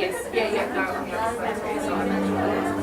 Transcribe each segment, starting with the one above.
Yes, yeah, no, I'm going to say so. I mentioned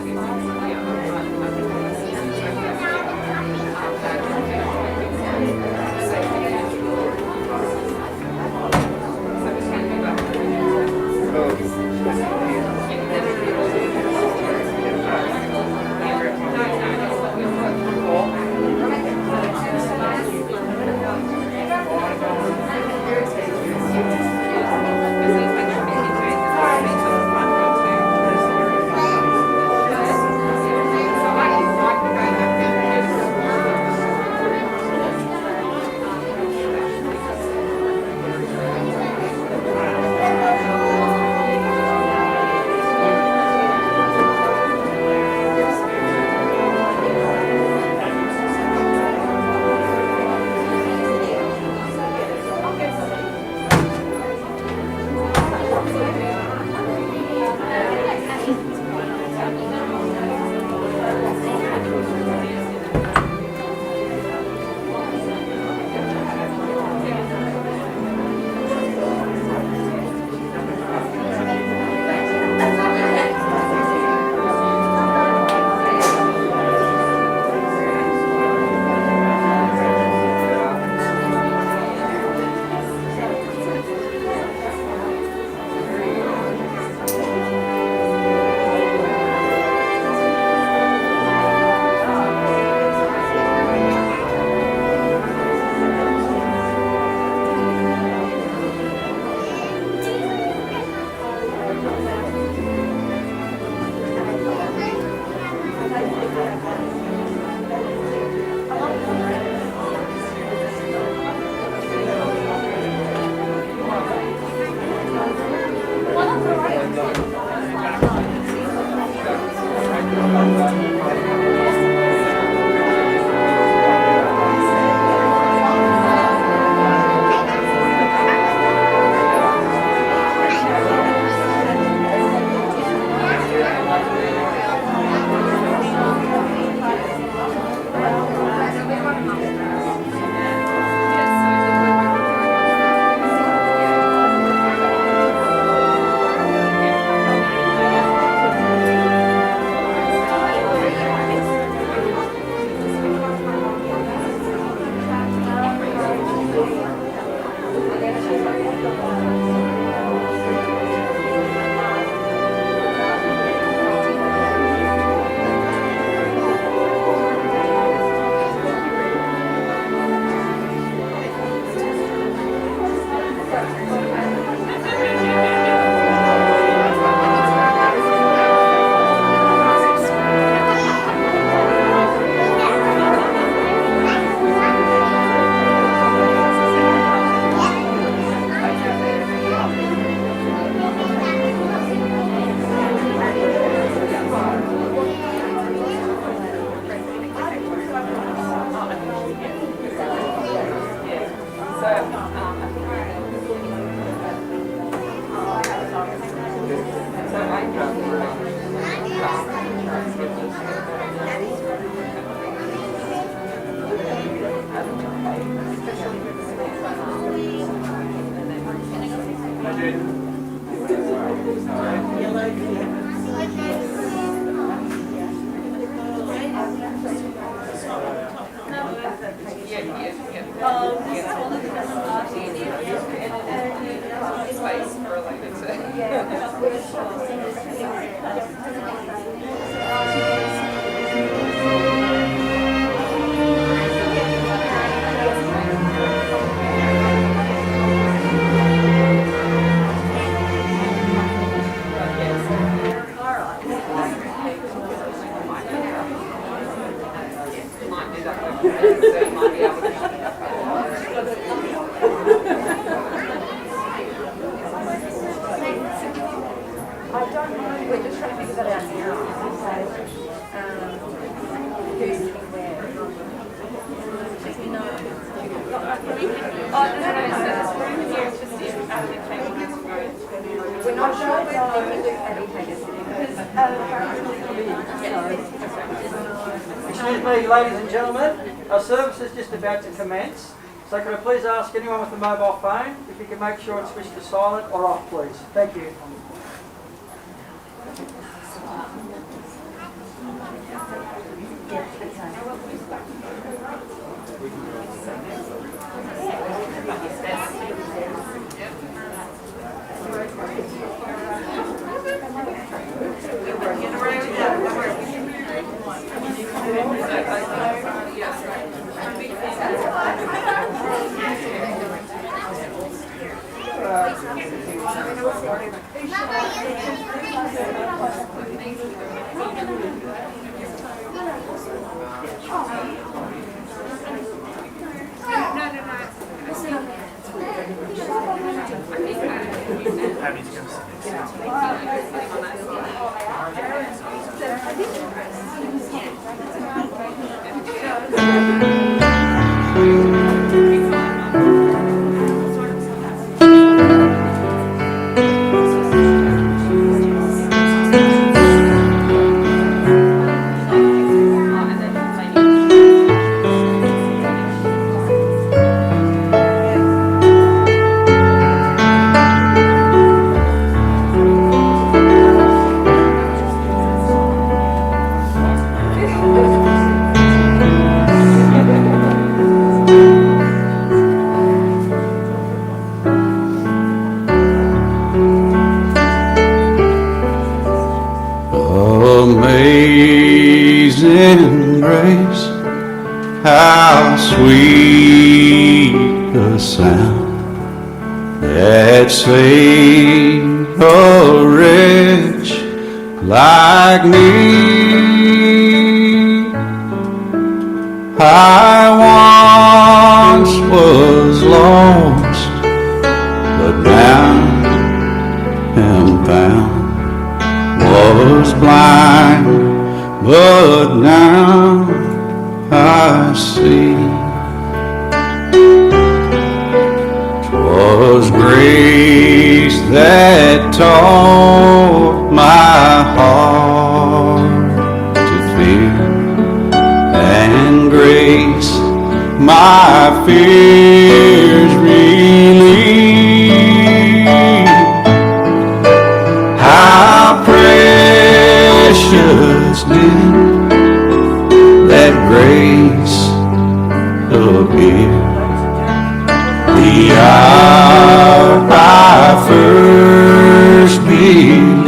Excuse me, ladies and gentlemen, our service is just about to commence. So could I please ask anyone with a mobile phone if you can make sure it's switched to silent or off, please. Thank you. Amazing grace, how sweet the sound that saved a wretch like me. I once was lost, but now am found. Was blind, but now I see. 'Twas grace that taught my heart to fear, and grace my fears relieved. How precious did that grace appear the hour I first believed.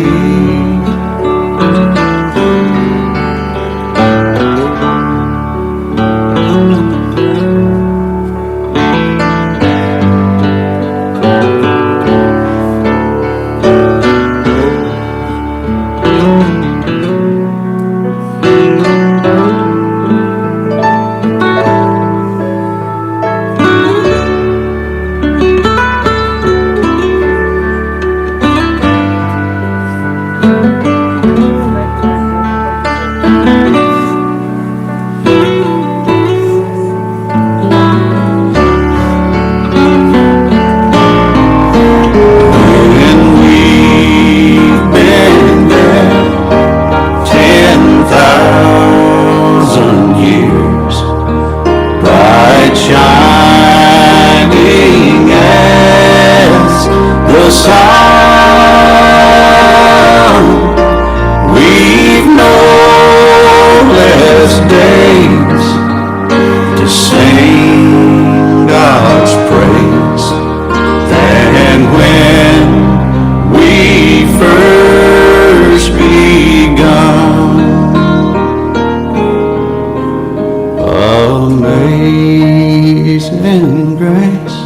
Amazing grace,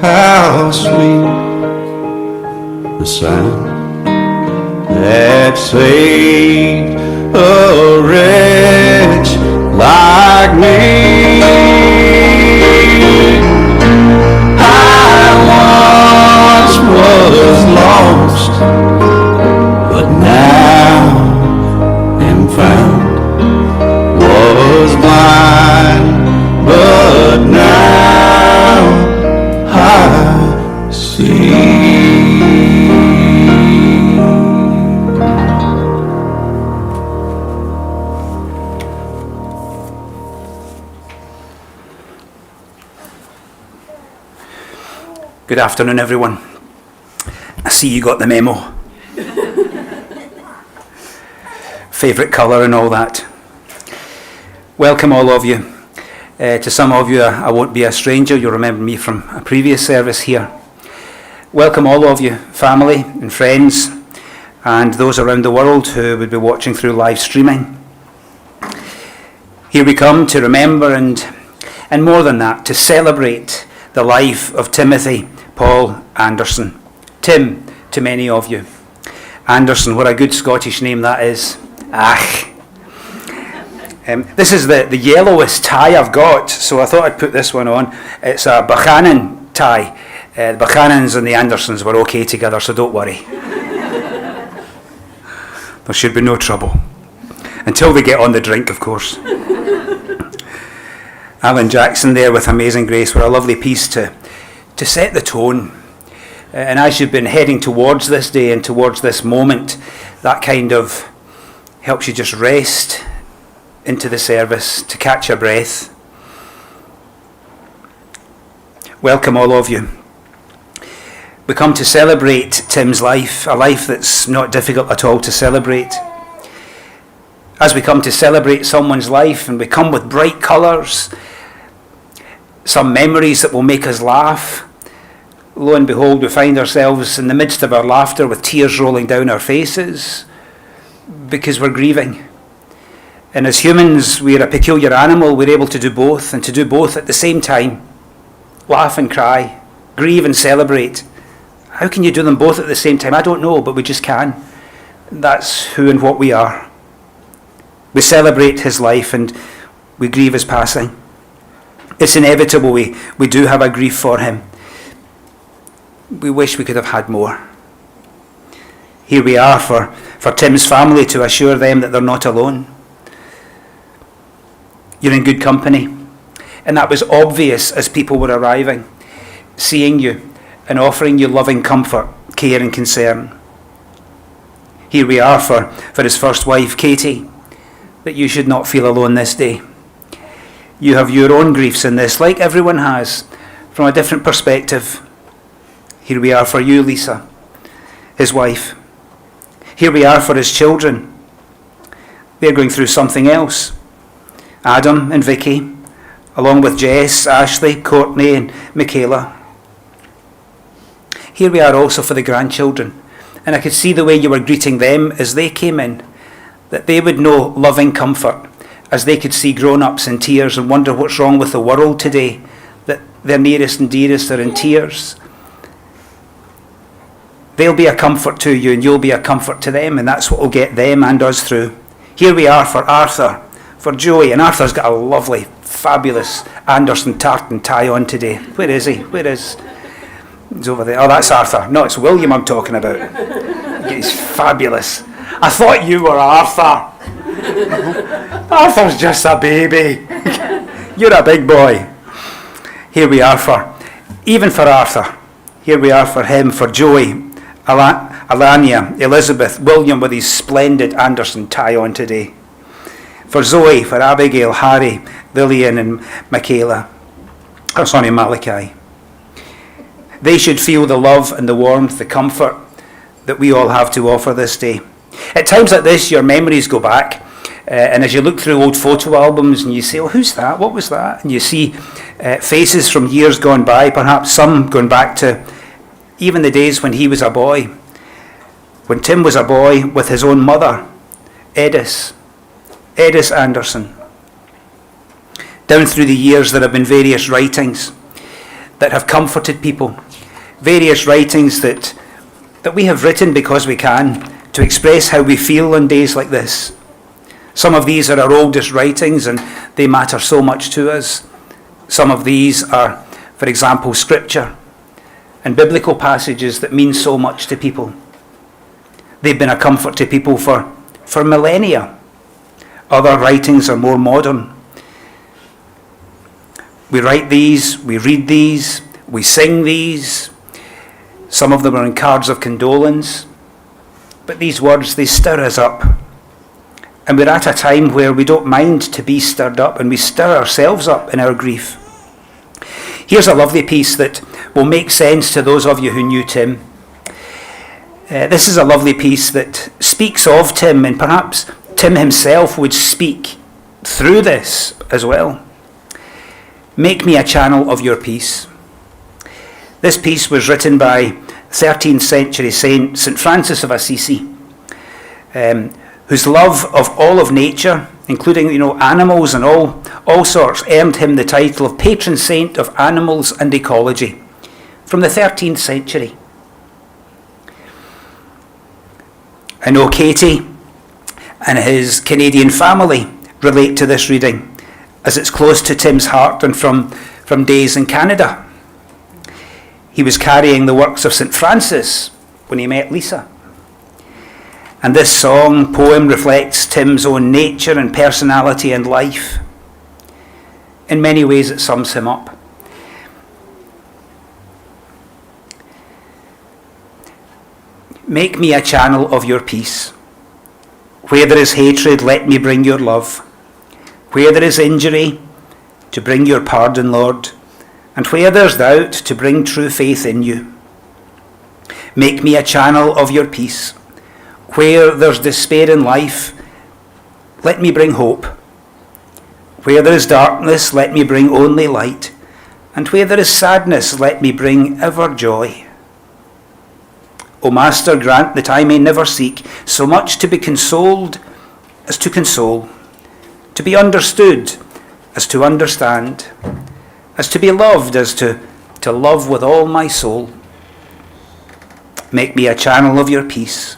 how sweet the sound that saved a wretch like me. I once was lost, but now am found. Was blind, but now I see. Good afternoon, everyone. I see you got the memo. favourite colour and all that. Welcome all of you. To some of you, I won't be a stranger. You'll remember me from a previous service here. Welcome all of you, family and friends, and those around the world who would be watching through live streaming. Here we come to remember and more than that, to celebrate the life of Timothy Paul Anderson. Tim to many of you. Anderson, what a good Scottish name that is. This is the yellowest tie I've got, so I thought I'd put this one on. It's a Buchanan tie. The Buchanans and the Andersons were okay together, so don't worry. There should be no trouble. Until they get on the drink, of course. Alan Jackson there with Amazing Grace were a lovely piece to set the tone. And as you've been heading towards this day and towards this moment, that kind of helps you just rest into the service, to catch your breath. Welcome all of you. We come to celebrate Tim's life, a life that's not difficult at all to celebrate. As we come to celebrate someone's life, and we come with bright colours, some memories that will make us laugh, lo and behold, we find ourselves in the midst of our laughter with tears rolling down our faces because we're grieving. And as humans, we're a peculiar animal. We're able to do both, and to do both at the same time. Laugh and cry, grieve and celebrate. How can you do them both at the same time? I don't know, but we just can. That's who and what we are. We celebrate his life and we grieve his passing. It's inevitable we do have a grief for him. We wish we could have had more. Here we are for Tim's family to assure them that they're not alone. You're in good company. And that was obvious as people were arriving, seeing you and offering you loving comfort, care and concern. Here we are for his first wife, Katie, that you should not feel alone this day. You have your own griefs in this, like everyone has, from a different perspective. Here we are for you, Lisa, his wife. Here we are for his children. They're going through something else. Adam and Vicky, along with Jess, Ashley, Courtney and Michaela. Here we are also for the grandchildren. And I could see the way you were greeting them as they came in, that they would know loving comfort as they could see grown-ups in tears and wonder what's wrong with the world today, that their nearest and dearest are in tears. They'll be a comfort to you and you'll be a comfort to them, and that's what will get them and us through. Here we are for Arthur, for Joey, and Arthur's got a lovely, fabulous Anderson tartan tie on today. Where is he? He's over there. Oh, that's Arthur. No, it's William I'm talking about. He's fabulous. I thought you were Arthur. Arthur's just a baby. You're a big boy. Here we are even for Arthur. Here we are for him, for Joey, Alania, Elizabeth, William with his splendid Anderson tie on today. For Zoe, for Abigail, Harry, Lillian and Michaela. Malachi. They should feel the love and the warmth, the comfort that we all have to offer this day. At times like this, your memories go back, and as you look through old photo albums and you say, oh, who's that? What was that? And you see faces from years gone by, perhaps some going back to even the days when he was a boy, when Tim was a boy with his own mother, Edis Anderson. Down through the years there have been various writings that have comforted people, various writings that we have written because we can, to express how we feel on days like this. Some of these are our oldest writings and they matter so much to us. Some of these are, for example, scripture and biblical passages that mean so much to people. They've been a comfort to people for millennia. Other writings are more modern. We write these, we read these, we sing these. Some of them are in cards of condolence. But these words, they stir us up. And we're at a time where we don't mind to be stirred up, and we stir ourselves up in our grief. Here's a lovely piece that will make sense to those of you who knew Tim. This is a lovely piece that speaks of Tim and perhaps Tim himself would speak through this as well. Make me a channel of your peace. This piece was written by 13th century Saint Francis of Assisi, whose love of all of nature, including animals and all sorts, earned him the title of patron saint of animals and ecology from the 13th century. I know Katie and his Canadian family relate to this reading, as it's close to Tim's heart and from days in Canada. He was carrying the works of St. Francis when he met Lisa. And this poem reflects Tim's own nature and personality and life. In many ways it sums him up. Make me a channel of your peace. Where there is hatred, let me bring your love. Where there is injury, to bring your pardon, Lord. And where there's doubt, to bring true faith in you. Make me a channel of your peace. Where there's despair in life, let me bring hope. Where there is darkness, let me bring only light. And where there is sadness, let me bring ever joy. O Master, grant that I may never seek so much to be consoled as to console, to be understood as to understand, as to be loved as to love with all my soul. Make me a channel of your peace.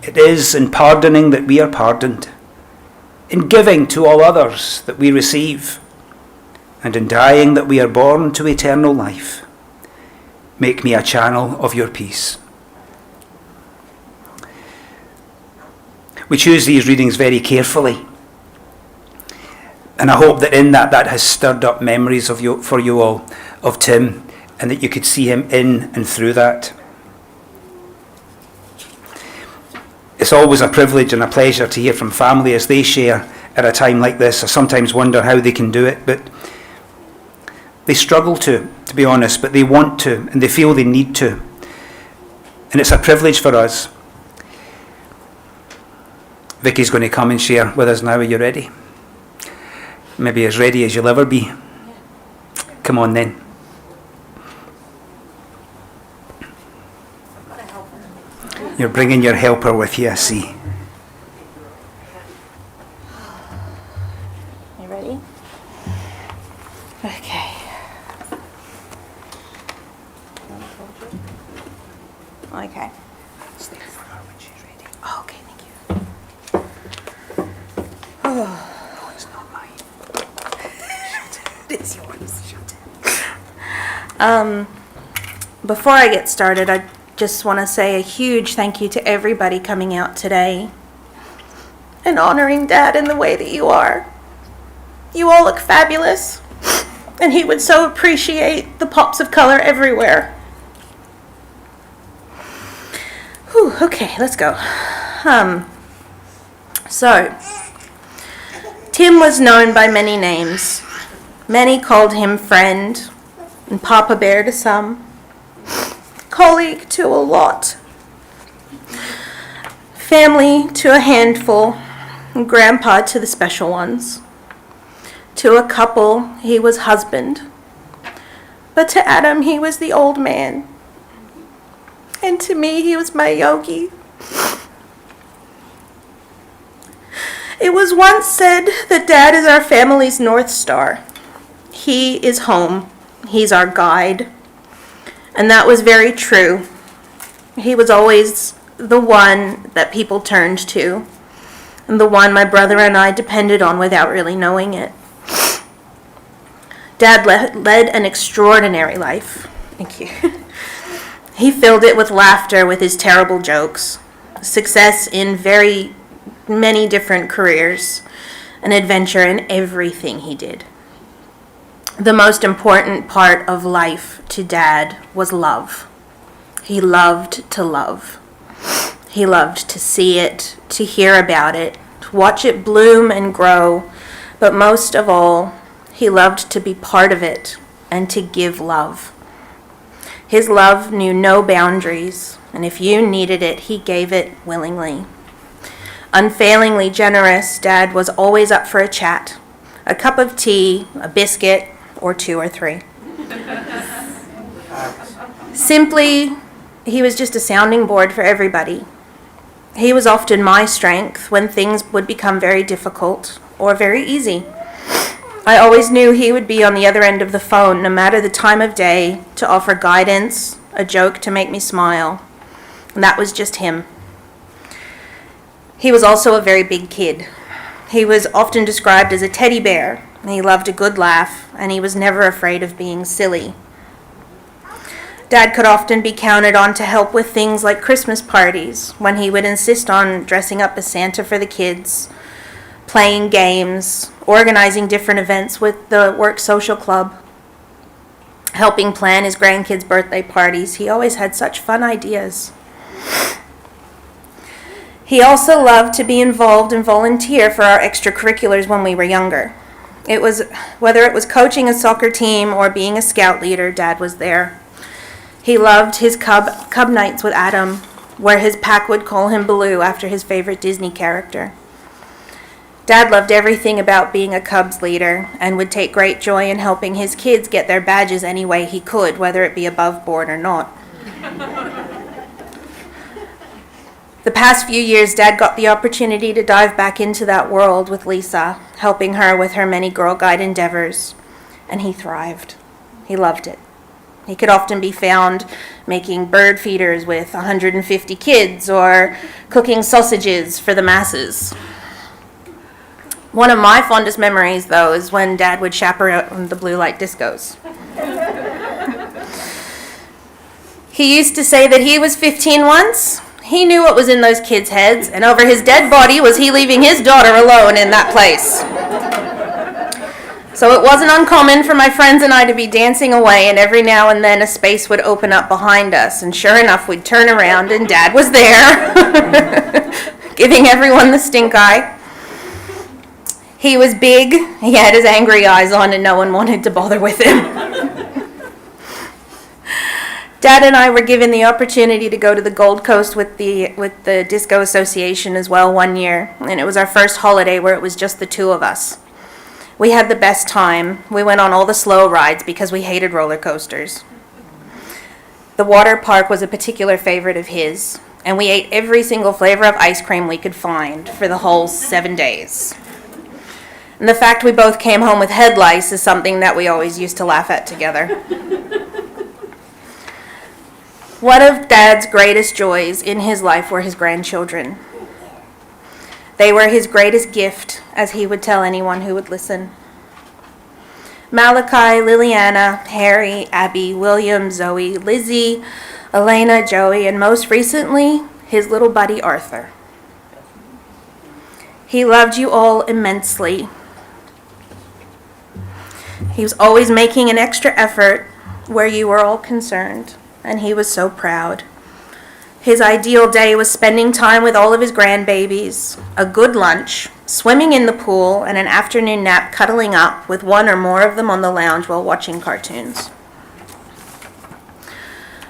It is in pardoning that we are pardoned, in giving to all others that we receive, and in dying that we are born to eternal life. Make me a channel of your peace. We choose these readings very carefully, and I hope that in that has stirred up memories for you all of Tim, and that you could see him in and through that. It's always a privilege and a pleasure to hear from family as they share at a time like this. I sometimes wonder how they can do it, but they struggle to be honest, but they want to, and they feel they need to. And it's a privilege for us. Vicky's going to come and share with us now. Are you ready? Maybe as ready as you'll ever be. Come on then. You're bringing your helper with you, I see. You ready? Okay. Okay. Stay for her when she's ready. Oh, okay, thank you. Oh. No, it's not mine. Shut it. It's yours. Shut it. Before I get started, I just want to say a huge thank you to everybody coming out today and honoring Dad in the way that you are. You all look fabulous, and he would so appreciate the pops of color everywhere. Whew, okay, let's go. So, Tim was known by many names. Many called him friend and Papa Bear to some, colleague to a lot, family to a handful, and grandpa to the special ones. To a couple, he was husband, but to Adam, he was the old man, and to me, he was my yogi. It was once said that Dad is our family's North Star. He is home. He's our guide. And that was very true. He was always the one that people turned to, and the one my brother and I depended on without really knowing it. Dad led an extraordinary life. Thank you. He filled it with laughter with his terrible jokes, success in very many different careers, and adventure in everything he did. The most important part of life to Dad was love. He loved to love. He loved to see it, to hear about it, to watch it bloom and grow, but most of all, he loved to be part of it and to give love. His love knew no boundaries, and if you needed it, he gave it willingly. Unfailingly generous, Dad was always up for a chat, a cup of tea, a biscuit, or 2 or 3. Simply, he was just a sounding board for everybody. He was often my strength when things would become very difficult or very easy. I always knew he would be on the other end of the phone, no matter the time of day, to offer guidance, a joke to make me smile. And that was just him. He was also a very big kid. He was often described as a teddy bear, and he loved a good laugh, and he was never afraid of being silly. Dad could often be counted on to help with things like Christmas parties, when he would insist on dressing up as Santa for the kids, playing games, organizing different events with the work social club, helping plan his grandkids' birthday parties. He always had such fun ideas. He also loved to be involved and volunteer for our extracurriculars when we were younger. Whether it was coaching a soccer team or being a scout leader, Dad was there. He loved his Cub nights with Adam, where his pack would call him Baloo after his favorite Disney character. Dad loved everything about being a Cubs leader and would take great joy in helping his kids get their badges any way he could, whether it be above board or not. The past few years, Dad got the opportunity to dive back into that world with Lisa, helping her with her many Girl Guide endeavors, and he thrived. He loved it. He could often be found making bird feeders with 150 kids or cooking sausages for the masses. One of my fondest memories, though, is when Dad would chaperone the blue light discos. He used to say that he was 15 once. He knew what was in those kids' heads, and over his dead body was he leaving his daughter alone in that place. So it wasn't uncommon for my friends and I to be dancing away, and every now and then a space would open up behind us, and sure enough, we'd turn around and Dad was there, giving everyone the stink eye. He was big, he had his angry eyes on, and no one wanted to bother with him. Dad and I were given the opportunity to go to the Gold Coast with the Disco Association as well one year, and it was our first holiday where it was just the two of us. We had the best time. We went on all the slow rides because we hated roller coasters. The water park was a particular favorite of his, and we ate every single flavor of ice cream we could find for the whole 7 days. And the fact we both came home with head lice is something that we always used to laugh at together. One of Dad's greatest joys in his life were his grandchildren. They were his greatest gift, as he would tell anyone who would listen. Mackay, Liliana, Harry, Abby, William, Zoe, Lizzie, Elena, Joey, and most recently, his little buddy Arthur. He loved you all immensely. He was always making an extra effort where you were all concerned, and he was so proud. His ideal day was spending time with all of his grandbabies, a good lunch, swimming in the pool, and an afternoon nap cuddling up with one or more of them on the lounge while watching cartoons.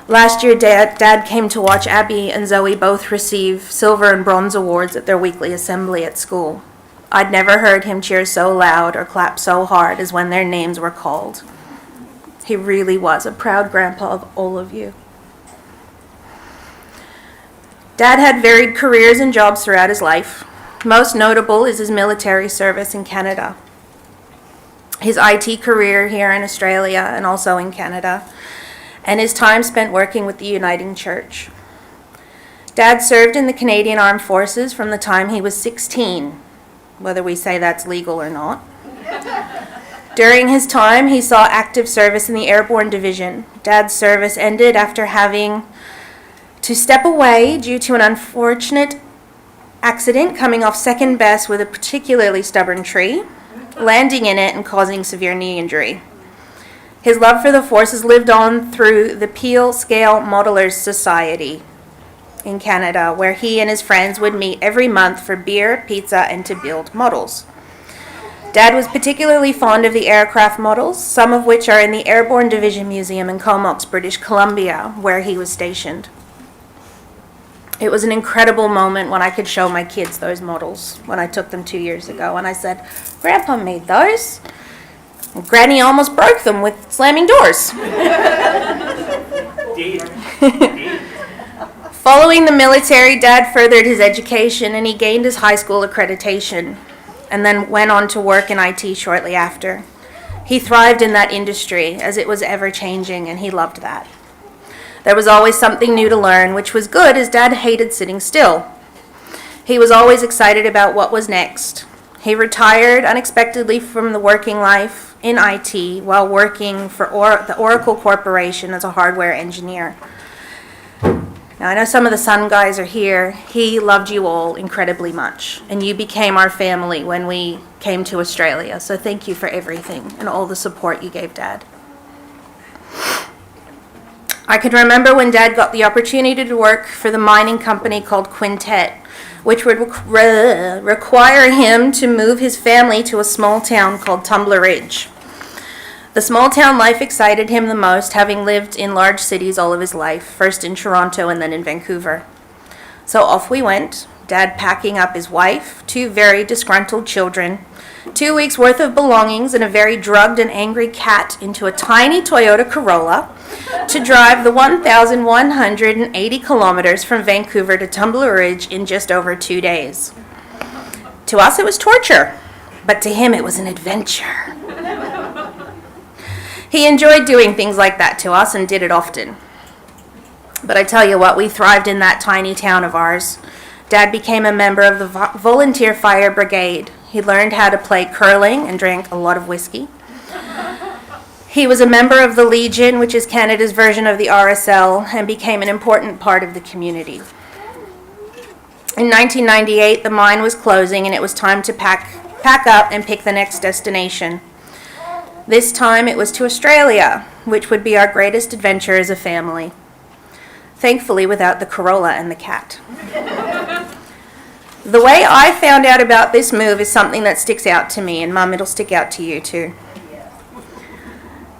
Last year, Dad came to watch Abby and Zoe both receive silver and bronze awards at their weekly assembly at school. I'd never heard him cheer so loud or clap so hard as when their names were called. He really was a proud grandpa of all of you. Dad had varied careers and jobs throughout his life. Most notable is his military service in Canada, his IT career here in Australia and also in Canada, and his time spent working with the Uniting Church. Dad served in the Canadian Armed Forces from the time he was 16, whether we say that's legal or not. During his time, he saw active service in the Airborne Division. Dad's service ended after having to step away due to an unfortunate accident coming off second best with a particularly stubborn tree, landing in it and causing severe knee injury. His love for the forces lived on through the Peel Scale Modelers Society in Canada, where he and his friends would meet every month for beer, pizza, and to build models. Dad was particularly fond of the aircraft models, some of which are in the Airborne Division Museum in Comox, British Columbia, where he was stationed. It was an incredible moment when I could show my kids those models when I took them 2 years ago. And I said, Grandpa made those. And Granny almost broke them with slamming doors. Following the military, Dad furthered his education and he gained his high school accreditation and then went on to work in IT shortly after. He thrived in that industry as it was ever changing and he loved that. There was always something new to learn, which was good as Dad hated sitting still. He was always excited about what was next. He retired unexpectedly from the working life in IT while working for the Oracle Corporation as a hardware engineer. Now, I know some of the Sun guys are here. He loved you all incredibly much, and you became our family when we came to Australia. So thank you for everything and all the support you gave Dad. I can remember when Dad got the opportunity to work for the mining company called Quintet, which would require him to move his family to a small town called Tumbler Ridge. The small town life excited him the most, having lived in large cities all of his life, first in Toronto and then in Vancouver. So off we went, Dad packing up his wife, 2 very disgruntled children, 2 weeks' worth of belongings, and a very drugged and angry cat into a tiny Toyota Corolla to drive the 1,180 kilometers from Vancouver to Tumbler Ridge in just over 2 days. To us, it was torture, but to him, it was an adventure. He enjoyed doing things like that to us and did it often. But I tell you what, we thrived in that tiny town of ours. Dad became a member of the volunteer fire brigade. He learned how to play curling and drank a lot of whiskey. He was a member of the Legion, which is Canada's version of the RSL, and became an important part of the community. In 1998, the mine was closing and it was time to pack up and pick the next destination. This time it was to Australia, which would be our greatest adventure as a family. Thankfully without the Corolla and the cat. The way I found out about this move is something that sticks out to me, and Mum, it'll stick out to you too.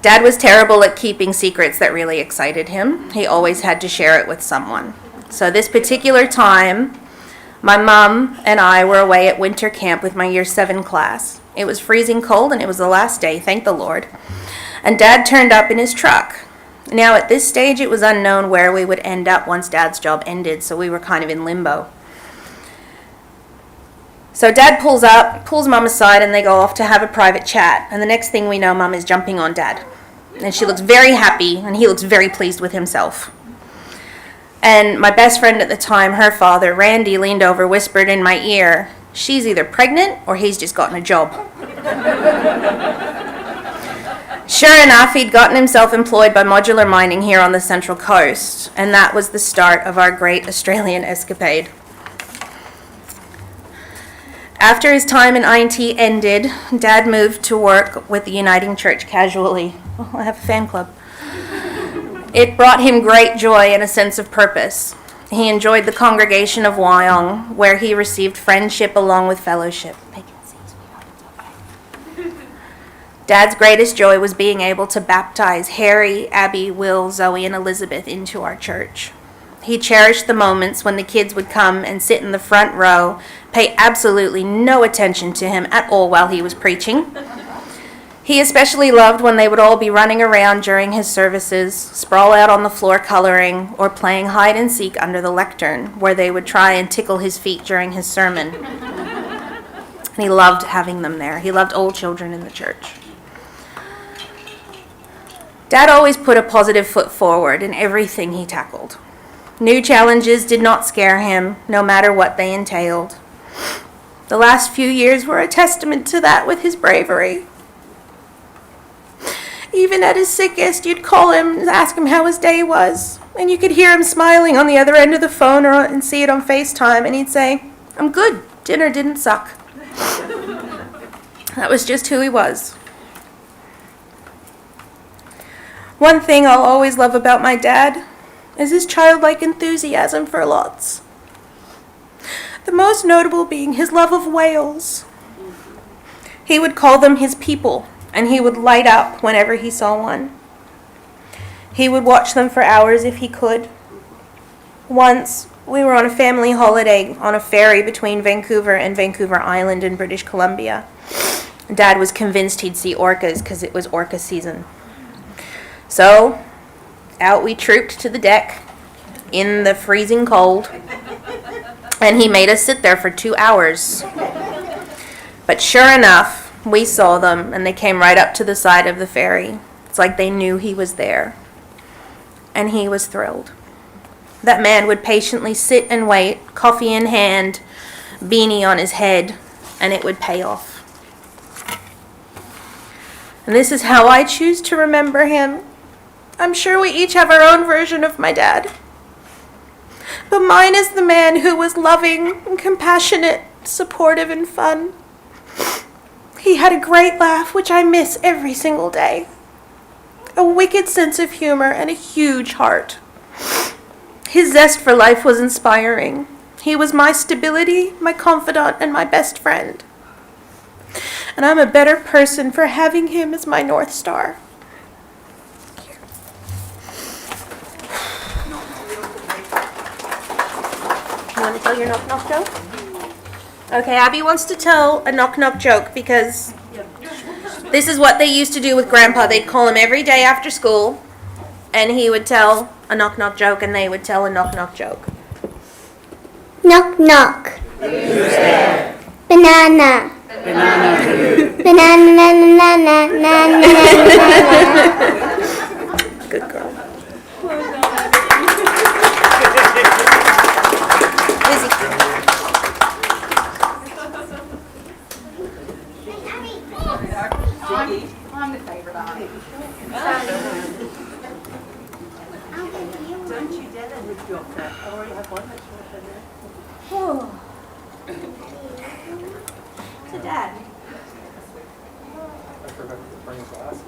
Dad was terrible at keeping secrets that really excited him. He always had to share it with someone. So this particular time, my mum and I were away at winter camp with my year 7 class. It was freezing cold and it was the last day, thank the Lord. And Dad turned up in his truck. Now at this stage it was unknown where we would end up once Dad's job ended, so we were kind of in limbo. So Dad pulls Mum aside and they go off to have a private chat. And the next thing we know, Mum is jumping on Dad. And she looks very happy and he looks very pleased with himself. And my best friend at the time, her father, Randy, leaned over, whispered in my ear, "She's either pregnant or he's just gotten a job." Sure enough, he'd gotten himself employed by Modular Mining here on the Central Coast. And that was the start of our great Australian escapade. After his time in IT ended, Dad moved to work with the Uniting Church casually. Oh, I have a fan club. It brought him great joy and a sense of purpose. He enjoyed the congregation of Wyong, where he received friendship along with fellowship. Dad's greatest joy was being able to baptize Harry, Abby, Will, Zoe, and Elizabeth into our church. He cherished the moments when the kids would come and sit in the front row, pay absolutely no attention to him at all while he was preaching. He especially loved when they would all be running around during his services, sprawl out on the floor coloring, or playing hide and seek under the lectern, where they would try and tickle his feet during his sermon. And he loved having them there. He loved all children in the church. Dad always put a positive foot forward in everything he tackled. New challenges did not scare him, no matter what they entailed. The last few years were a testament to that with his bravery. Even at his sickest, you'd call him and ask him how his day was, and you could hear him smiling on the other end of the phone and see it on FaceTime, and he'd say, "I'm good, dinner didn't suck." That was just who he was. One thing I'll always love about my dad is his childlike enthusiasm for lots. The most notable being his love of whales. He would call them his people, and he would light up whenever he saw one. He would watch them for hours if he could. Once, we were on a family holiday on a ferry between Vancouver and Vancouver Island in British Columbia. Dad was convinced he'd see orcas because it was orca season. So, out we trooped to the deck in the freezing cold, and he made us sit there for 2 hours. But sure enough, we saw them, and they came right up to the side of the ferry. It's like they knew he was there. And he was thrilled. That man would patiently sit and wait, coffee in hand, beanie on his head, and it would pay off. And this is how I choose to remember him. I'm sure we each have our own version of my dad. But mine is the man who was loving and compassionate, supportive and fun. He had a great laugh, which I miss every single day. A wicked sense of humor and a huge heart. His zest for life was inspiring. He was my stability, my confidant, and my best friend. And I'm a better person for having him as my North Star. You want to tell your knock-knock joke? Okay, Abby wants to tell a knock-knock joke because this is what they used to do with Grandpa. They'd call him every day after school, and he would tell a knock-knock joke, and they would tell a knock-knock joke. Knock knock. Who's there? Banana. Banana. Banana. Good girl. Lizzie. I'm the favorite, aren't Don't you dare let it drop that. I already have one that's short in there. Oh. To Dad. I forgot to bring glasses.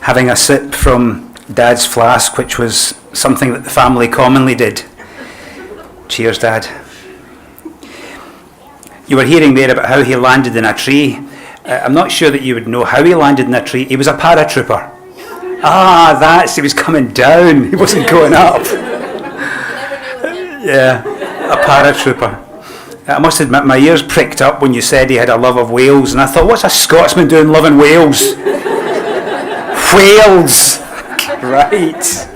Having a sip from Dad's flask, which was something that the family commonly did. Cheers, Dad. You were hearing there about how he landed in a tree. I'm not sure that you would know how he landed in a tree. He was a paratrooper. He was coming down. He wasn't going up. Yeah, a paratrooper. I must admit, my ears pricked up when you said he had a love of whales, and I thought, what's a Scotsman doing loving whales? Whales! Right.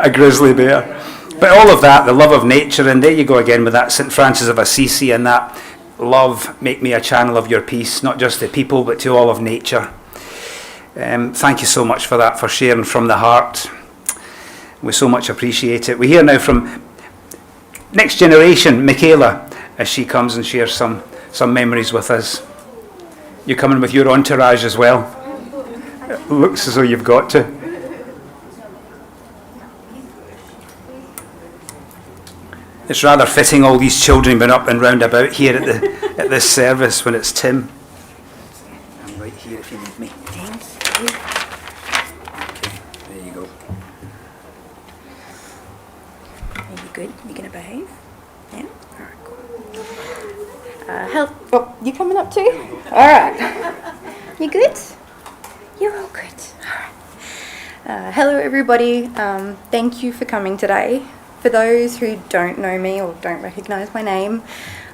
A grizzly bear. But all of that, the love of nature, and there you go again with that St. Francis of Assisi and that love, make me a channel of your peace, not just to people, but to all of nature. Thank you so much for that, for sharing from the heart. We so much appreciate it. We hear now from next generation, Michaela, as she comes and shares some memories with us. You're coming with your entourage as well. It looks as though you've got to. It's rather fitting all these children been up and round about here at this service when it's Tim. I'm right here if you need me. Thank you. Okay, there you go. Are you good? You gonna behave? Yeah? Alright, cool. Oh, you coming up too? Alright. You good? You're all good. Alright. Hello everybody. Thank you for coming today. For those who don't know me or don't recognise my name,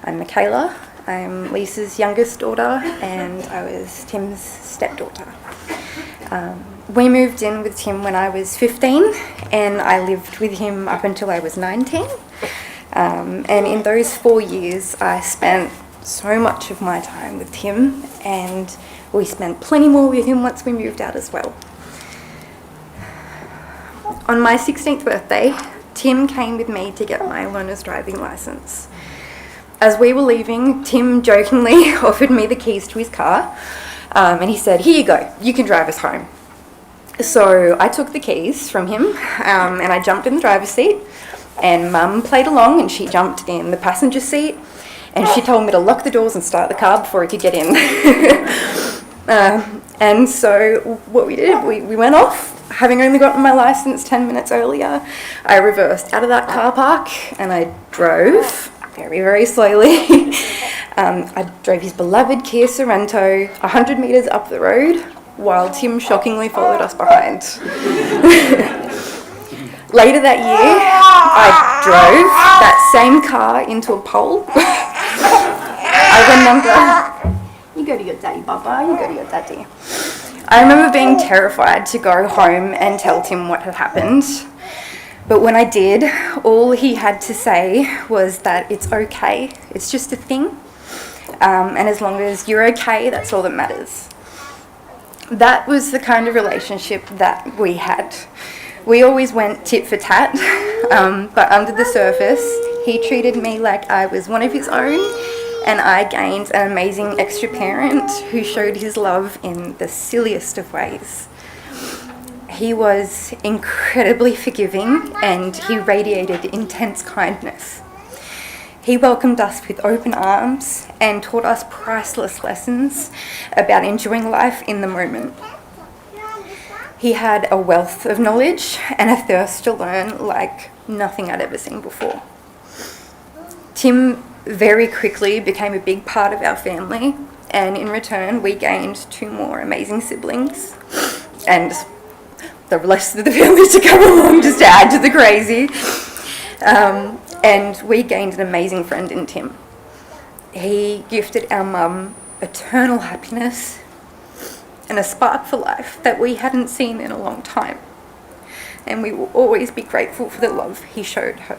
I'm Michaela. I'm Lisa's youngest daughter and I was Tim's stepdaughter. We moved in with Tim when I was 15 and I lived with him up until I was 19. And in those 4 years I spent so much of my time with Tim, and we spent plenty more with him once we moved out as well. On my 16th birthday, Tim came with me to get my learner's driving licence. As we were leaving, Tim jokingly offered me the keys to his car, and he said, "Here you go, you can drive us home." So I took the keys from him, and I jumped in the driver's seat, and Mum played along and she jumped in the passenger seat, and she told me to lock the doors and start the car before he could get in. And so what we did, we went off. Having only gotten my licence 10 minutes earlier, I reversed out of that car park and I drove very, very slowly. I drove his beloved Kia Sorento 100 metres up the road while Tim shockingly followed us behind. Later that year, I drove that same car into a pole. I remember... You go to your daddy, Baba, you go to your daddy. I remember being terrified to go home and tell Tim what had happened. But when I did, all he had to say was that it's okay, it's just a thing. And as long as you're okay, that's all that matters. That was the kind of relationship that we had. We always went tit for tat, but under the surface, he treated me like I was one of his own, and I gained an amazing extra parent who showed his love in the silliest of ways. He was incredibly forgiving, and he radiated intense kindness. He welcomed us with open arms and taught us priceless lessons about enjoying life in the moment. He had a wealth of knowledge and a thirst to learn like nothing I'd ever seen before. Tim very quickly became a big part of our family, and in return we gained 2 more amazing siblings and the rest of the family to come along just to add to the crazy. And we gained an amazing friend in Tim. He gifted our mum eternal happiness and a spark for life that we hadn't seen in a long time. And we will always be grateful for the love he showed her.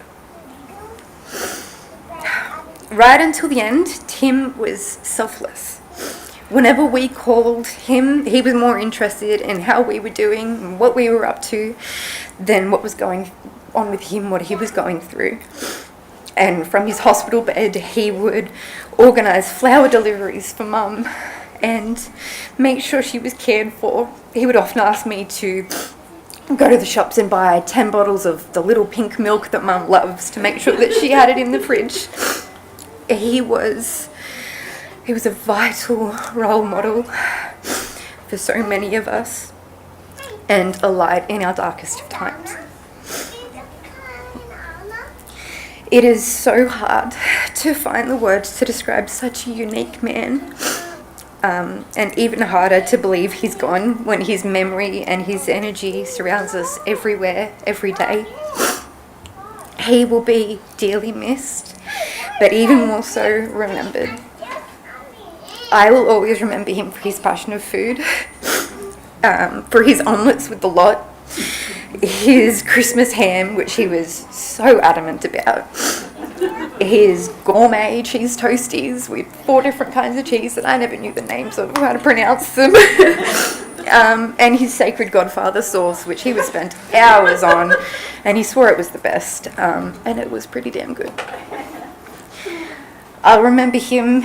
Right until the end, Tim was selfless. Whenever we called him, he was more interested in how we were doing and what we were up to than what was going on with him, what he was going through. And from his hospital bed, he would organise flower deliveries for Mum and make sure she was cared for. He would often ask me to go to the shops and buy 10 bottles of the little pink milk that Mum loves to make sure that she had it in the fridge. He was a vital role model for so many of us and a light in our darkest of times. It is so hard to find the words to describe such a unique man, and even harder to believe he's gone when his memory and his energy surrounds us everywhere, every day. He will be dearly missed, but even more so remembered. I will always remember him for his passion of food, for his omelettes with the lot, his Christmas ham, which he was so adamant about, his gourmet cheese toasties with 4 different kinds of cheese that I never knew the names of, how to pronounce them, and his sacred Godfather sauce, which he would spend hours on, and he swore it was the best, and it was pretty damn good. I'll remember him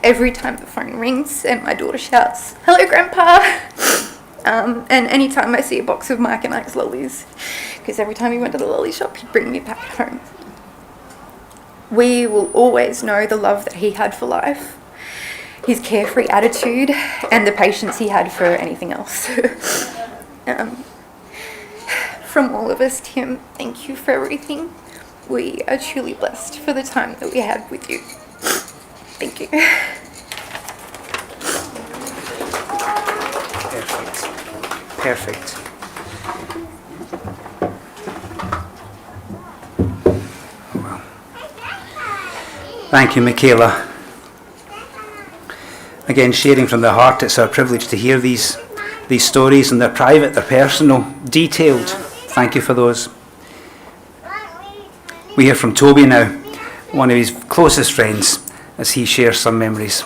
every time the phone rings and my daughter shouts, "Hello, Grandpa!" And any time I see a box of Mackay's lollies, because every time he went to the lolly shop, he'd bring me back home. We will always know the love that he had for life, his carefree attitude, and the patience he had for anything else. From all of us, Tim, thank you for everything. We are truly blessed for the time that we had with you. Thank you. Perfect. Well, thank you, Michaela. Again, sharing from the heart, it's our privilege to hear these stories, and they're private, they're personal, detailed. Thank you for those. We hear from Toby now, one of his closest friends, as he shares some memories.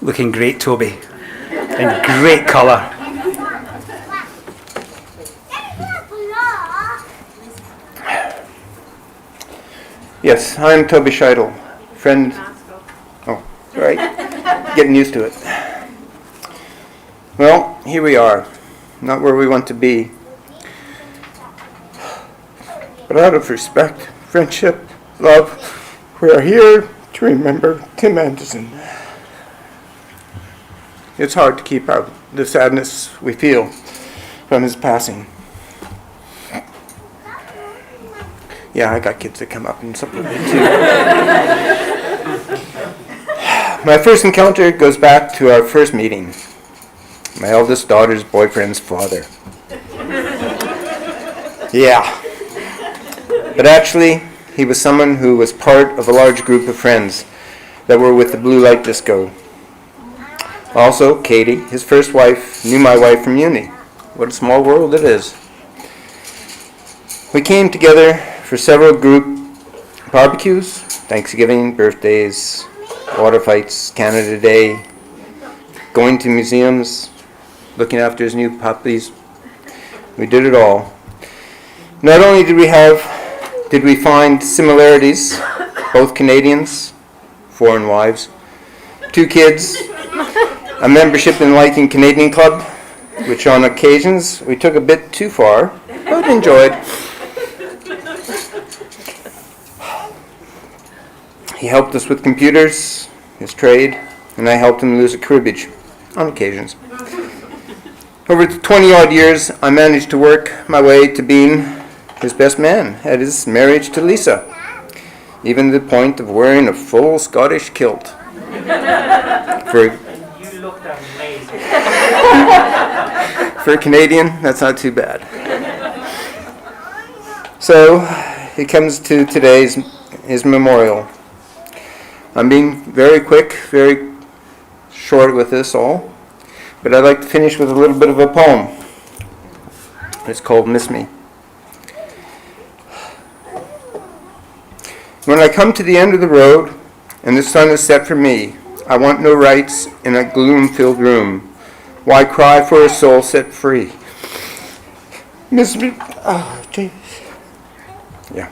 Looking great, Toby, in great colour. Yes, I'm Toby Scheidel, friend. Oh, right. Getting used to it. Well, here we are, not where we want to be. But out of respect, friendship, love, we are here to remember Tim Anderson. It's hard to keep out the sadness we feel from his passing. Yeah, I got kids that come up and supplement too. My first encounter goes back to our first meeting. My eldest daughter's boyfriend's father. Yeah. But actually, he was someone who was part of a large group of friends that were with the Blue Light Disco. Also, Katie, his first wife, knew my wife from uni. What a small world it is. We came together for several group barbecues, Thanksgiving, birthdays, water fights, Canada Day, going to museums, looking after his new puppies. We did it all. Not only did we find similarities, both Canadians, foreign wives, 2 kids, a membership in Liking Canadian Club, which on occasions we took a bit too far, but enjoyed. He helped us with computers, his trade, and I helped him lose a cribbage on occasions. Over 20-odd years, I managed to work my way to being his best man at his marriage to Lisa, even to the point of wearing a full Scottish kilt. For You looked amazing. a Canadian, that's not too bad. So, it comes to today's his memorial. I'm being very quick, very short with this all, but I'd like to finish with a little bit of a poem. It's called Miss Me. When I come to the end of the road and the sun is set for me, I want no rights in a gloom-filled room. Why cry for a soul set free? Miss me, yeah.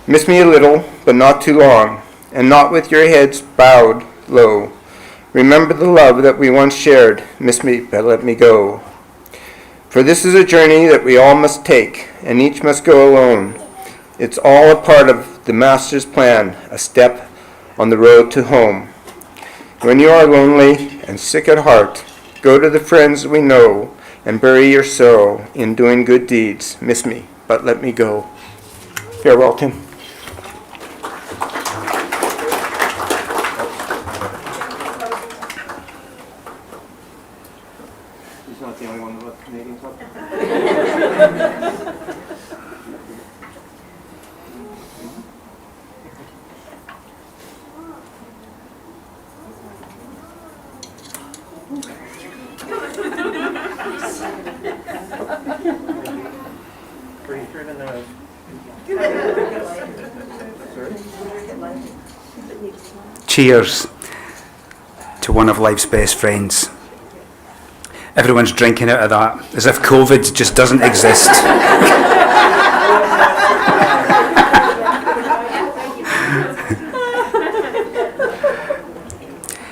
Miss me a little, but not too long, and not with your heads bowed low. Remember the love that we once shared. Miss me, but let me go. For this is a journey that we all must take, and each must go alone. It's all a part of the Master's plan, a step on the road to home. When you are lonely and sick at heart, go to the friends we know and bury your sorrow in doing good deeds. Miss me, but let me go. Farewell, Tim. He's not the only one who loved Canadian Club. Pretty sure to know. Cheers to one of life's best friends. Everyone's drinking out of that, as if COVID just doesn't exist.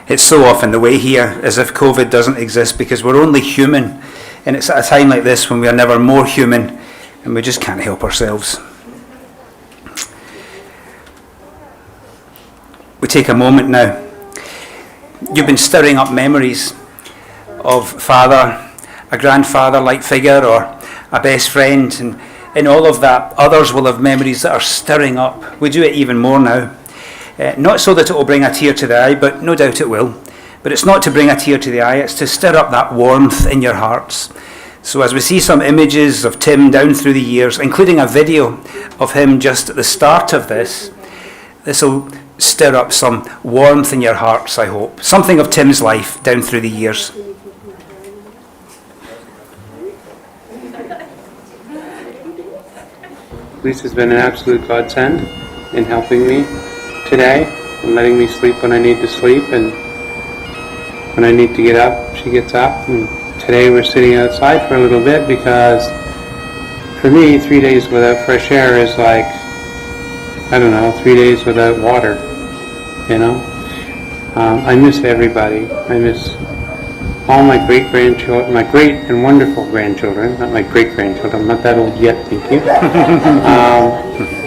It's so often the way here, as if COVID doesn't exist, because we're only human. And it's at a time like this when we are never more human, and we just can't help ourselves. We take a moment now. You've been stirring up memories of father, a grandfather-like figure, or a best friend, and in all of that, others will have memories that are stirring up. We do it even more now. Not so that it will bring a tear to the eye, but no doubt it will. But it's not to bring a tear to the eye, it's to stir up that warmth in your hearts. So as we see some images of Tim down through the years, including a video of him just at the start of this will stir up some warmth in your hearts, I hope. Something of Tim's life down through the years. Lisa's been an absolute godsend in helping me today and letting me sleep when I need to sleep, and when I need to get up, she gets up. And today we're sitting outside for a little bit because for me 3 days without fresh air is like, I don't know, 3 days without water, you know. I miss everybody. I miss all my great-grandchildren, my great and wonderful grandchildren, not my great-grandchildren, I'm not that old yet, thank you.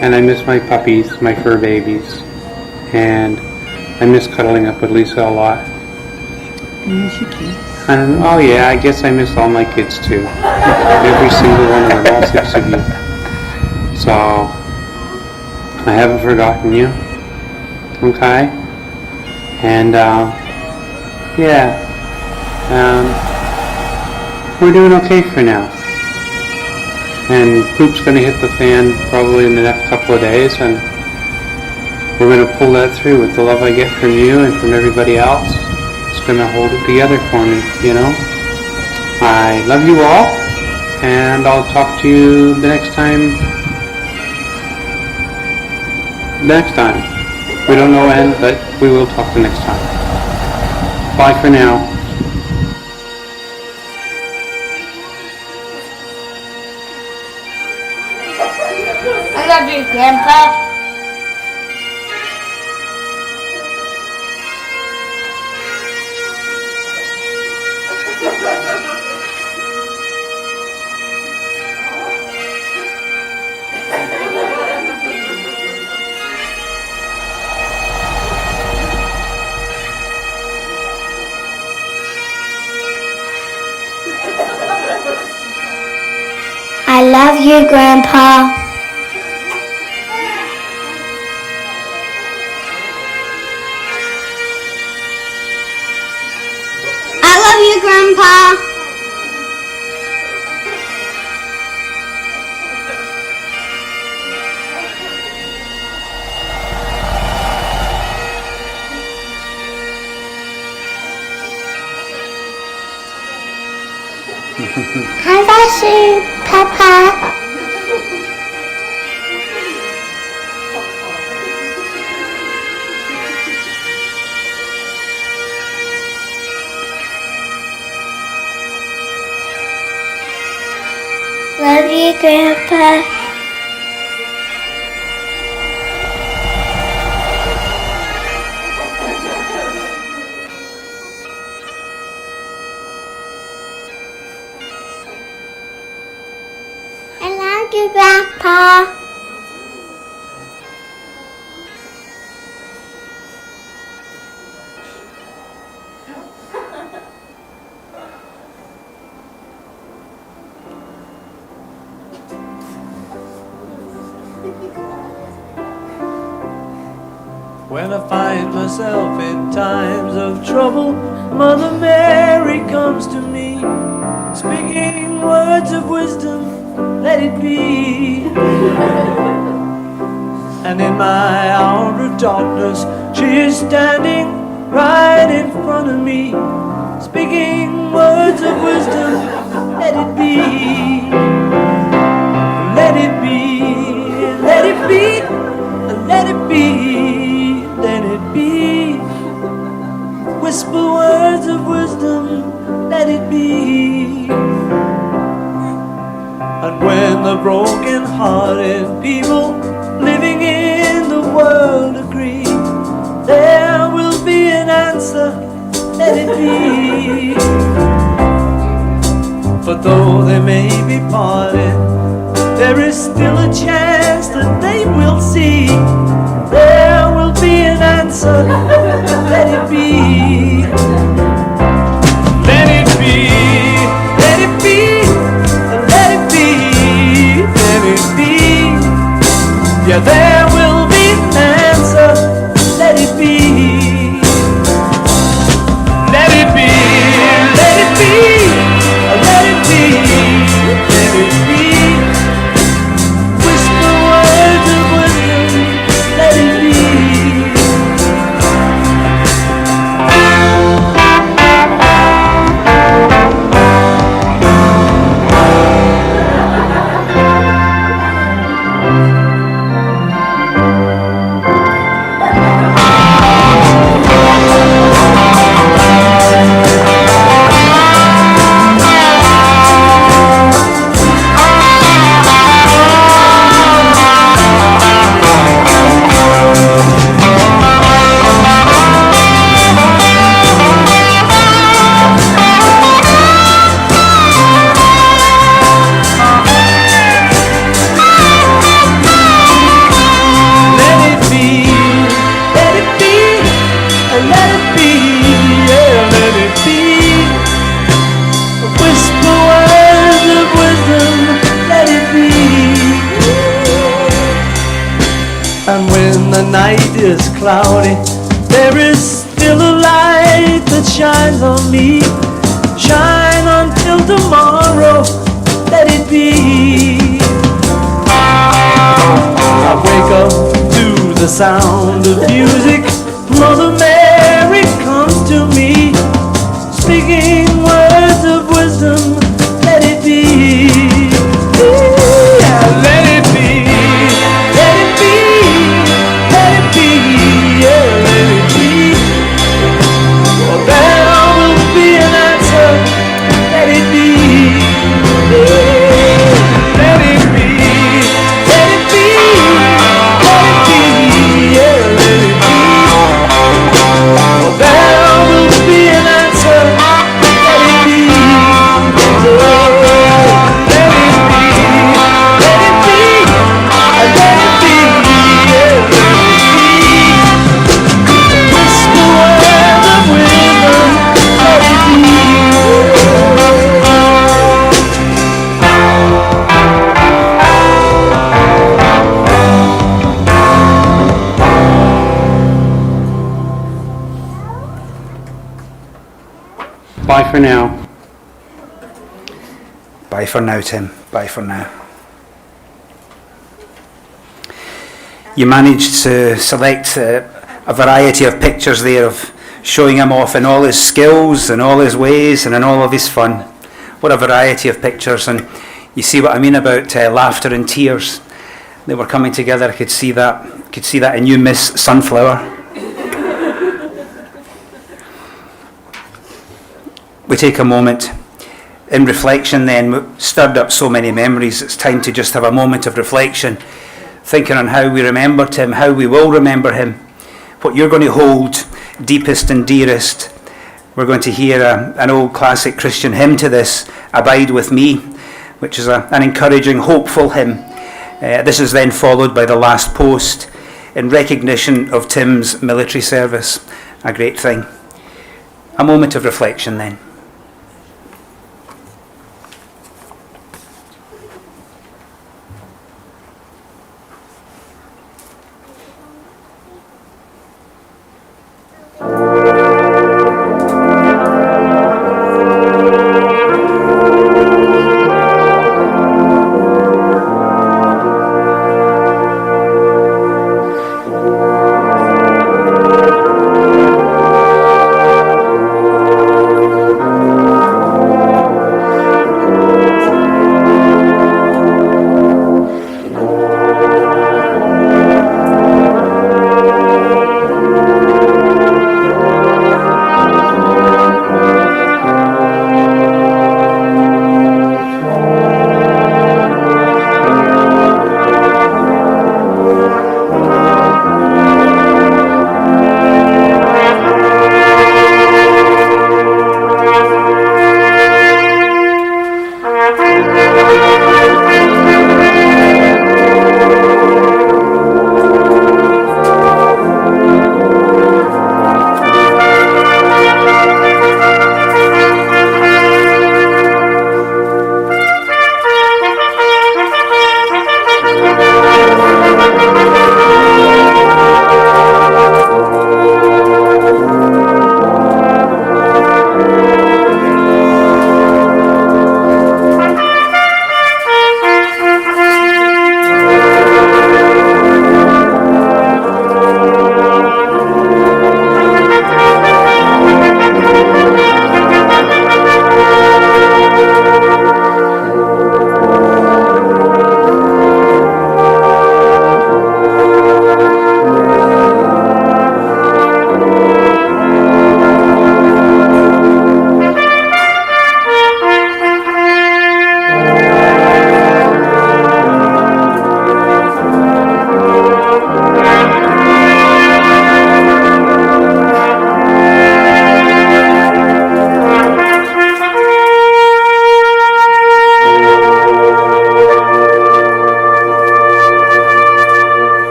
And I miss my puppies, my fur babies, and I miss cuddling up with Lisa a lot. And oh yeah, I guess I miss all my kids too. Every single one of them, all 6 of you. So, I haven't forgotten you. Okay? And, yeah. We're doing okay for now. And poop's gonna hit the fan probably in the next couple of days, and we're gonna pull that through with the love I get from you and from everybody else. It's gonna hold it together for me, you know? I love you all, and I'll talk to you the next time. We don't know when, but we will talk the next time. Bye for now. I love you, Grandpa. I love you, Grandpa. I love you, Grandpa. I love you, Papa. Love you, Grandpa. I love you, Grandpa. When I find myself in times of trouble, Mother Mary comes to me, speaking words of wisdom, let it be. And in my hour of darkness, she is standing right in front of me, speaking words of wisdom, let it be. Let it be, let it be, let it be, let it be. Whisper words of wisdom, let it be. And when the broken-hearted people living in the world agree, there will be an answer, let it be. For though they may be parted, there is still a chance that they will see. There will be an answer, let it be. Let it be, let it be, let it be, let it be. Yeah, there will be an answer, let it be. Let it be, let it be, let it be, let it be. Whisper words of wisdom, let it be. And night is cloudy, there is still a light that shines on me. Shine until tomorrow, let it be. I wake up to the sound of music. Mother Mary comes to me, speaking words of wisdom. Let it be. Yeah, let it be. Let it be. Let it be. Yeah, let it be. For there will be an answer. Let it be. Yeah, let it be. Let it be. Let it be. Yeah, let it be. For there will be an answer. Let it be. Yeah, let it be. Let it be. Let it be. Yeah, let it be. Whisper words of wisdom. Let it be. Bye for now. Bye for now, Tim. Bye for now. You managed to select a variety of pictures there of showing him off in all his skills and all his ways and in all of his fun. What a variety of pictures. And you see what I mean about laughter and tears. They were coming together. I could see that in you, Miss Sunflower. We take a moment in reflection then. We've stirred up so many memories. It's time to just have a moment of reflection, thinking on how we remembered him, how we will remember him, what you're going to hold deepest and dearest. We're going to hear an old classic Christian hymn to this, Abide With Me, which is an encouraging, hopeful hymn. This is then followed by the last post in recognition of Tim's military service. A great thing. A moment of reflection then.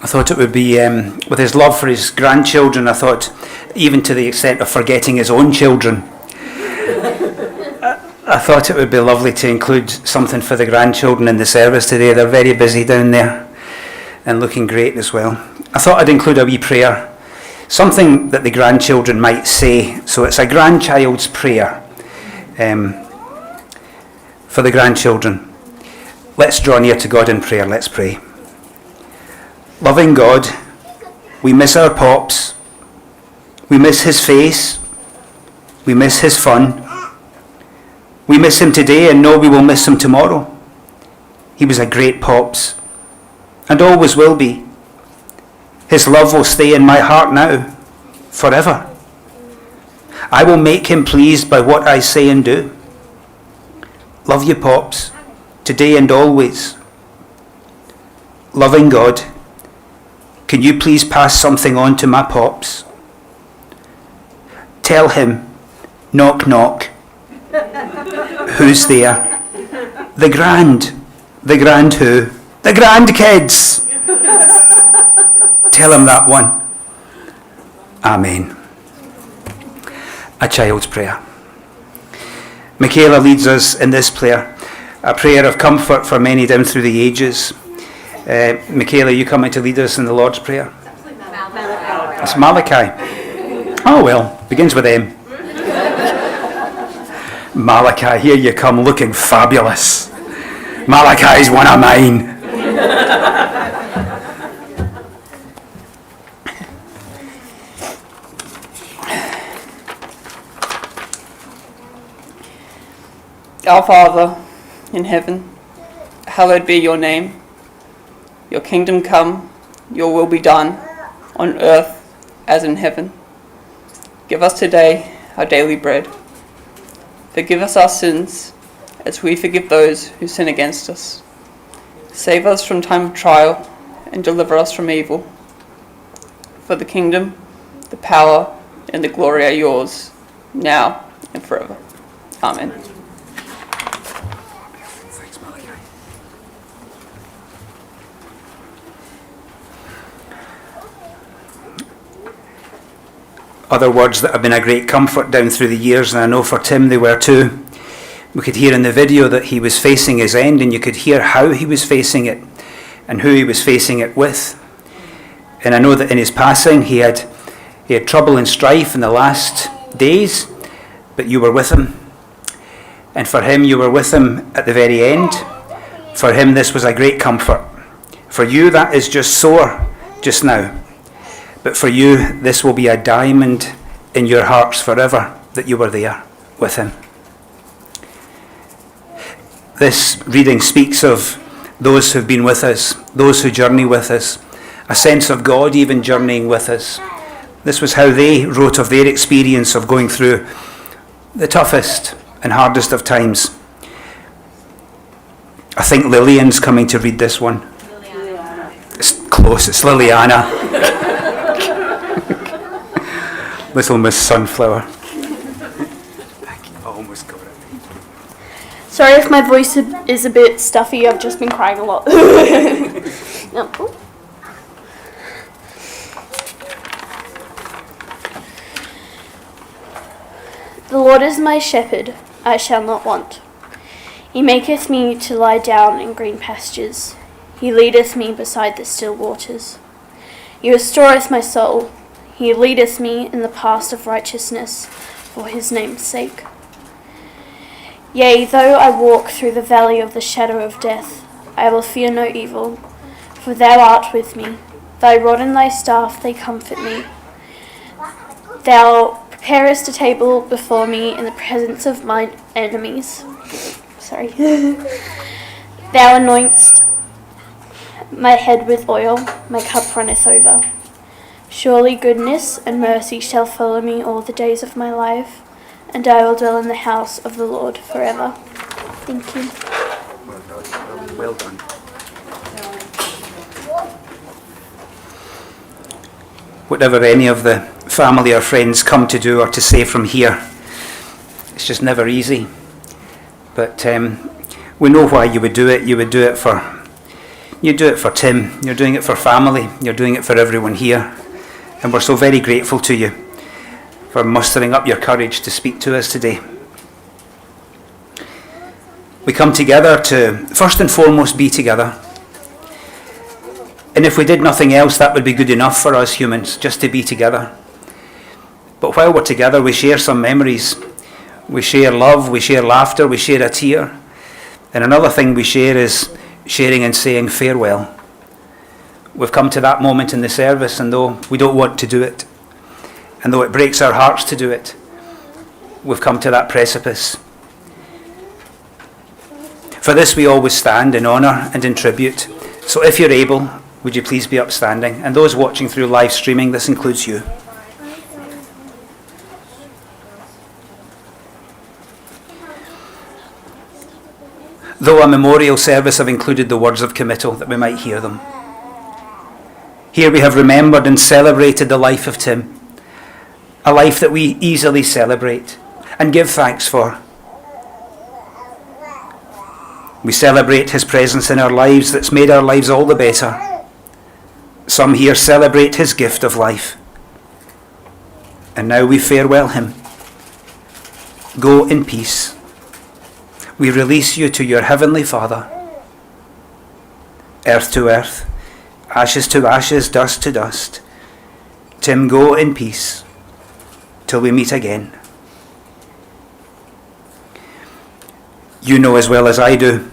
I thought it would be, with his love for his grandchildren, I thought even to the extent of forgetting his own children. I thought it would be lovely to include something for the grandchildren in the service today. They're very busy down there and looking great as well. I thought I'd include a wee prayer, something that the grandchildren might say. So it's a grandchild's prayer for the grandchildren. Let's draw near to God in prayer. Let's pray. Loving God, we miss our Pops. We miss his face. We miss his fun. We miss him today and know we will miss him tomorrow. He was a great Pops and always will be. His love will stay in my heart now, forever. I will make him pleased by what I say and do. Love you, Pops, today and always. Loving God, can you please pass something on to my Pops? Tell him, knock knock. Who's there? The grand who? The grandkids. Tell him that one. Amen. A child's prayer. Michaela leads us in this prayer, a prayer of comfort for many down through the ages. Michaela, you coming to lead us in the Lord's Prayer? It's Malachi. Oh well, begins with M. Malachi, here you come looking fabulous. Malachi's one of mine. Our Father in heaven, hallowed be your name. Your kingdom come, your will be done, on earth as in heaven. Give us today our daily bread. Forgive us our sins, as we forgive those who sin against us. Save us from time of trial, and deliver us from evil. For the kingdom, the power, and the glory are yours, now and forever. Amen. Other words that have been a great comfort down through the years, and I know for Tim they were too. We could hear in the video that he was facing his end, and you could hear how he was facing it and who he was facing it with. And I know that in his passing he had trouble and strife in the last days, but you were with him. And for him, you were with him at the very end. For him, this was a great comfort. For you, that is just sore just now. But for you, this will be a diamond in your hearts forever, that you were there with him. This reading speaks of those who've been with us, those who journey with us, a sense of God even journeying with us. This was how they wrote of their experience of going through the toughest and hardest of times. I think Lillian's coming to read this one. It's close, it's Liliana. Little Miss Sunflower. I almost got it. Sorry if my voice is a bit stuffy, I've just been crying a lot. No. The Lord is my shepherd, I shall not want. He maketh me to lie down in green pastures. He leadeth me beside the still waters. He restoreth my soul. He leadeth me in the paths of righteousness for his name's sake. Yea, though I walk through the valley of the shadow of death, I will fear no evil, for thou art with me. Thy rod and thy staff, they comfort me. Thou preparest a table before me in the presence of mine enemies. Sorry. Thou anointest my head with oil, my cup runneth over. Surely goodness and mercy shall follow me all the days of my life, and I will dwell in the house of the Lord forever. Thank you. Well done. Whatever any of the family or friends come to do or to say from here, it's just never easy. But we know why you would do it. You do it for Tim. You're doing it for family. You're doing it for everyone here. And we're so very grateful to you. for mustering up your courage to speak to us today. We come together to, first and foremost, be together. And if we did nothing else, that would be good enough for us humans, just to be together. But while we're together, we share some memories. We share love, we share laughter, we share a tear. And another thing we share is sharing and saying farewell. We've come to that moment in the service, and though we don't want to do it, and though it breaks our hearts to do it, we've come to that precipice. For this we always stand in honour and in tribute. So if you're able, would you please be upstanding? And those watching through live streaming, this includes you. Though a memorial service have included the words of committal, that we might hear them. Here we have remembered and celebrated the life of Tim, a life that we easily celebrate and give thanks for. We celebrate his presence in our lives that's made our lives all the better. Some here celebrate his gift of life. And now we farewell him. Go in peace. We release you to your heavenly Father. Earth to earth, ashes to ashes, dust to dust. Tim, go in peace till we meet again. You know as well as I do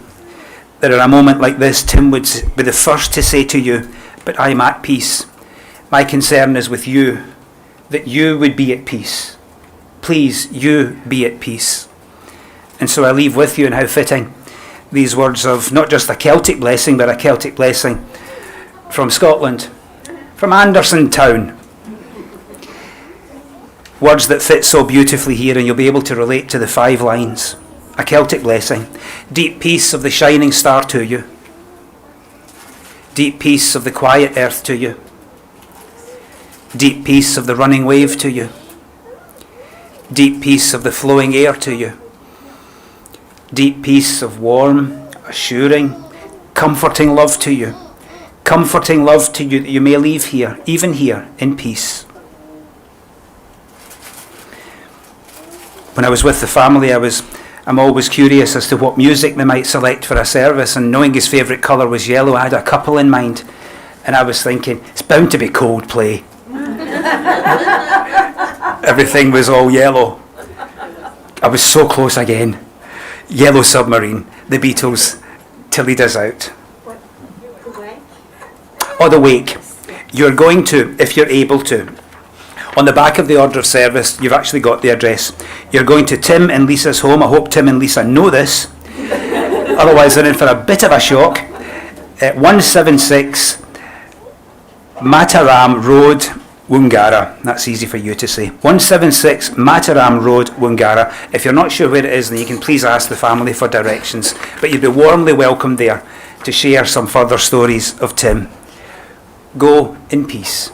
that at a moment like this, Tim would be the first to say to you, but I'm at peace. My concern is with you, that you would be at peace. Please, you be at peace. And so I leave with you, and how fitting, these words of not just a Celtic blessing, but a Celtic blessing from Scotland, from Anderson Town. Words that fit so beautifully here, and you'll be able to relate to the 5 lines. A Celtic blessing. Deep peace of the shining star to you. Deep peace of the quiet earth to you. Deep peace of the running wave to you. Deep peace of the flowing air to you. Deep peace of warm, assuring, comforting love to you. Comforting love to you that you may leave here, even here, in peace. When I was with the family, I'm always curious as to what music they might select for a service, and knowing his favourite colour was yellow, I had a couple in mind, and I was thinking, it's bound to be Coldplay. Everything was all yellow. I was so close again. Yellow Submarine, the Beatles, to lead us out. Oh, the wake. You're going to, if you're able to, on the back of the order of service, you've actually got the address. You're going to Tim and Lisa's home. I hope Tim and Lisa know this. Otherwise, they're in for a bit of a shock. 176 Mataram Road, Woongara. That's easy for you to say. 176 Mataram Road, Woongara. If you're not sure where it is, then you can please ask the family for directions. But you'd be warmly welcomed there to share some further stories of Tim. Go in peace.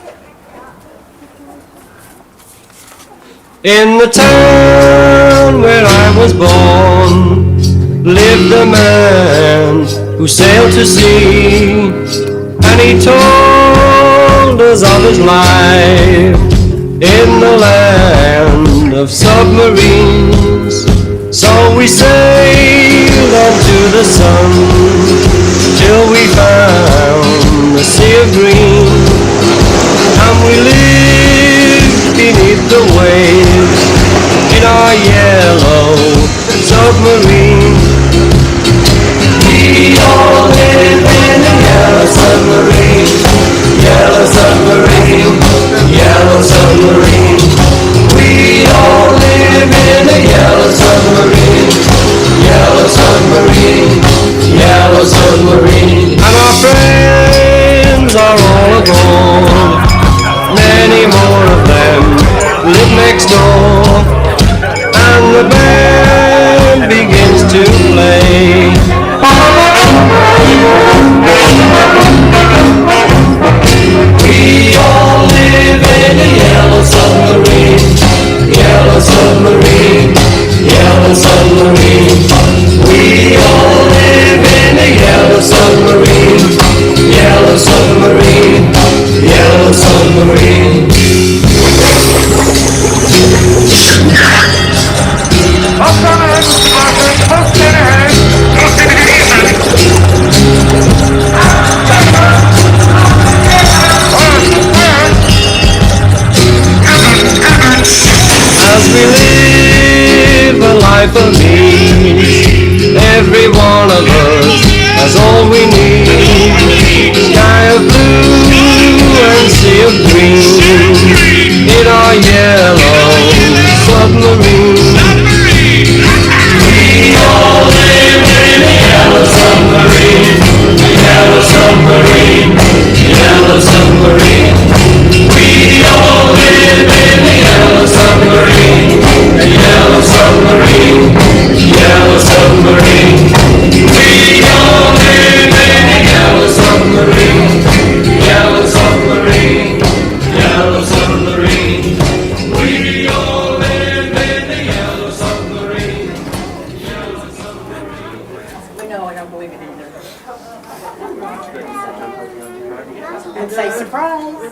In the town where I was born lived a man who sailed to sea, and he told us of his life in the land of submarines. So we sailed on to the sun till we found the sea of green, and we lived beneath the waves in our yellow submarine. We all live in a yellow submarine, yellow submarine, yellow submarine. We all live in a yellow submarine, yellow submarine, yellow submarine. And our friends are all aboard. Many more of them live next door, and the band begins to play. We all live in a yellow submarine, yellow submarine, yellow submarine. We all live in a yellow submarine, yellow submarine, yellow submarine. of green in our yellow submarine. We all live in a yellow submarine, a yellow submarine, a yellow submarine. We all live in a yellow submarine, a yellow submarine, a yellow submarine. We all live in a yellow submarine, yellow submarine, yellow submarine. We all live in a yellow submarine, yellow submarine. No, I don't believe it either. And say surprise.